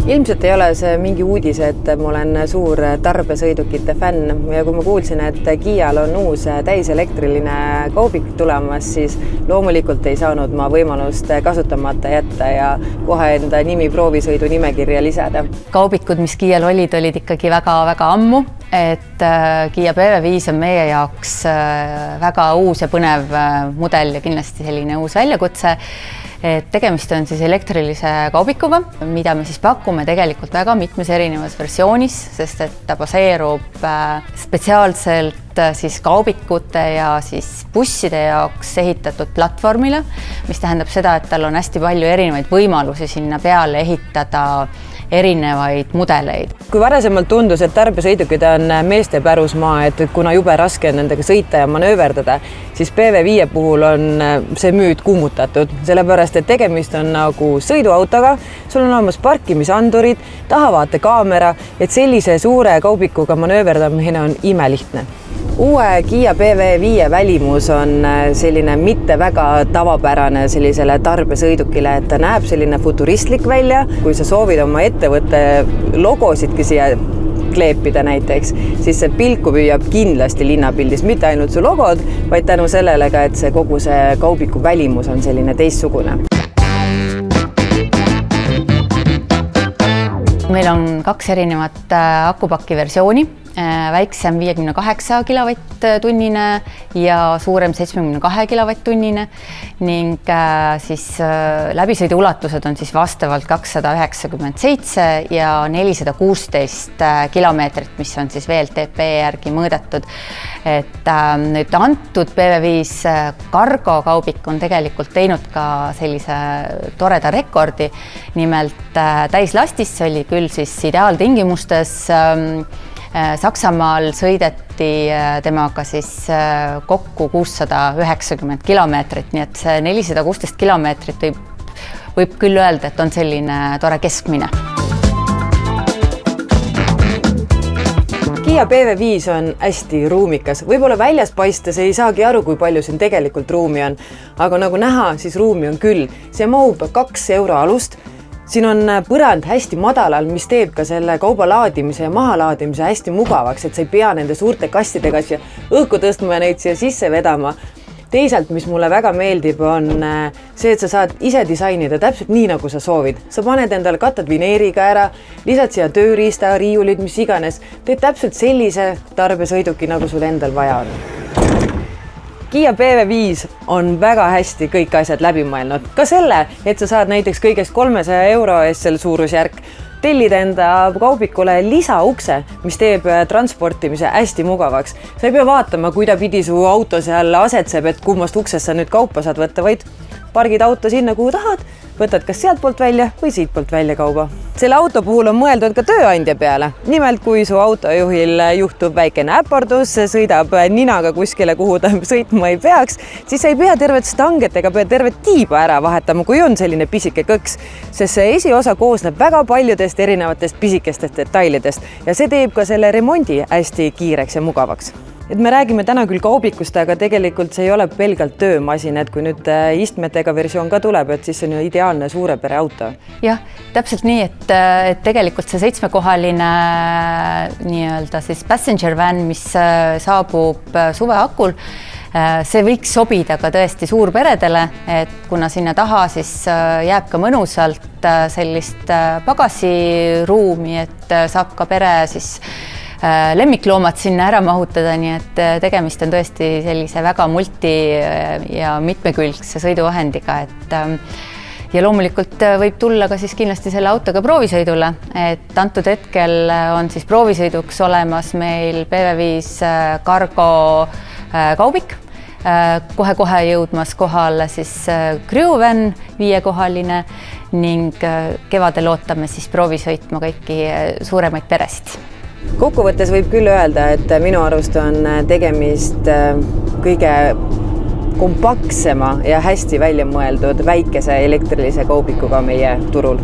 Ilmselt ei ole see mingi uudis, et ma olen suur tarbesõidukite fänn ja kui ma kuulsin, et Kial on uus täiselektriline kaubik tulemas, siis loomulikult ei saanud ma võimalust kasutamata jätta ja kohe enda nimi proovisõidu nimekirja lisada. Kaubikud, mis Kial olid ikkagi väga ammu, et Kia PV5 on meie jaoks väga uus ja põnev mudel ja kindlasti selline uus väljakutse. Et tegemist on siis elektrilise kaubikuga, mida me siis pakume tegelikult väga mitmes erinevas versioonis, sest et ta baseerub spetsiaalselt siis kaubikute ja siis busside jaoks ehitatud platvormile, mis tähendab seda, et tal on hästi palju erinevaid võimalusi sinna peale ehitada erinevaid mudeleid. Kui varasemalt tundus, et tarbesõidukid on meeste pärusmaa, et kuna jube raske on nendega sõita ja manööverdada, siis PV5 puhul on see müüt kummutatud, sellepärast et tegemist on nagu sõiduautoga, sul on olemas parkimisandurid, tahavaatekamera, et sellise suure kaubikuga manööverdamine on imelihtne. Uue Kia PV5 välimus on selline mitte väga tavapärane sellisele tarbesõidukile, et ta näeb selline futuristlik välja. Kui sa soovid oma ettevõtte logosidki siia kleepida näiteks, siis see pilku püüab kindlasti linnapildis mitte ainult su logod, vaid tänu sellele ka, et see kogu see kaubiku välimus on selline teistsugune. Meil on 2 erinevat akupaki versiooni. Väiksem 58 kW-tunnine ja suurem 72 kW-tunnine ning siis läbisõidu ulatused on siis vastavalt 297 ja 416 kilomeetrit, mis on siis VLTP järgi mõõdetud. Et nüüd antud PV5 Cargo kaubik on tegelikult teinud ka sellise toreda rekordi. Nimelt täislastis, see oli küll siis ideaaltingimustes. Saksamaal sõideti temaga siis kokku 690 kilomeetrit, nii et see 416 kilomeetrit võib küll öelda, et on selline tore keskmine. Kia PV5 on hästi ruumikas. Võib-olla väljas paistes ei saagi aru, kui palju siin tegelikult ruumi on, aga nagu näha, siis ruumi on küll. See mahub 2 euro alust. Siin on põrand hästi madalal, mis teeb ka selle kauba laadimise ja mahalaadimise hästi mugavaks, et sa ei pea nende suurte kastidega siia õhku tõstma ja neid siia sisse vedama. Teisalt, mis mulle väga meeldib, on see, et sa saad ise disainida täpselt nii, nagu sa soovid. Sa paned endale kattad vineeriga ära, lisad siia tööriista, riiulid, mis iganes. Teed täpselt sellise tarbesõiduki, nagu sul endal vaja on. Kia PV5 on väga hästi kõik asjad läbi mõelnud. Ka selle, et sa saad näiteks kõigest 300 euro eest selle suurusjärk tellida enda kaubikule lisaukse, mis teeb transportimise hästi mugavaks. Sa ei pea vaatama, kuidapidi su auto seal asetseb, et kummast uksest sa nüüd kaupa saad võtta, vaid pargid auto sinna, kuhu tahad, võtad kas sealt poolt välja või siit poolt välja kauba. Selle auto puhul on mõeldud ka tööandja peale. Nimelt, kui su autojuhil juhtub väikene äpardus, sõidab ninaga kuskile, kuhu ta sõitma ei peaks, siis sa ei pea tervet stanget ega pea tervet tiiba ära vahetama, kui on selline pisike kõks, sest see esiosa koosneb väga paljudest erinevatest pisikestest detailidest ja see teeb ka selle remondi hästi kiireks ja mugavaks. Et me räägime täna küll kaubikust, aga tegelikult see ei ole pelgalt töömasin, et kui nüüd istmetega versioon ka tuleb, et siis see on ju ideaalne suure pere auto. Jah, täpselt nii, et tegelikult see 7-kohaline nii-öelda siis passenger van, mis saabub suveakul, see võiks sobida ka tõesti suurperedele, et kuna sinna taha siis jääb ka mõnusalt sellist pagasiruumi, et saab ka pere siis lemmikloomad sinna ära mahutada, nii et tegemist on tõesti sellise väga multi- ja mitmekülgse sõiduvahendiga, et ja loomulikult võib tulla ka siis kindlasti selle autoga proovisõidule, et antud hetkel on siis proovisõiduks olemas meil PV5 Cargo kaubik, kohe jõudmas kohale siis Crewvan 5-kohaline ning kevadel ootame siis proovisõitma kõiki suuremaid peresid. Kokkuvõttes võib küll öelda, et minu arust on tegemist kõige kompaktsema ja hästi välja mõeldud väikese elektrilise kaubikuga meie turul.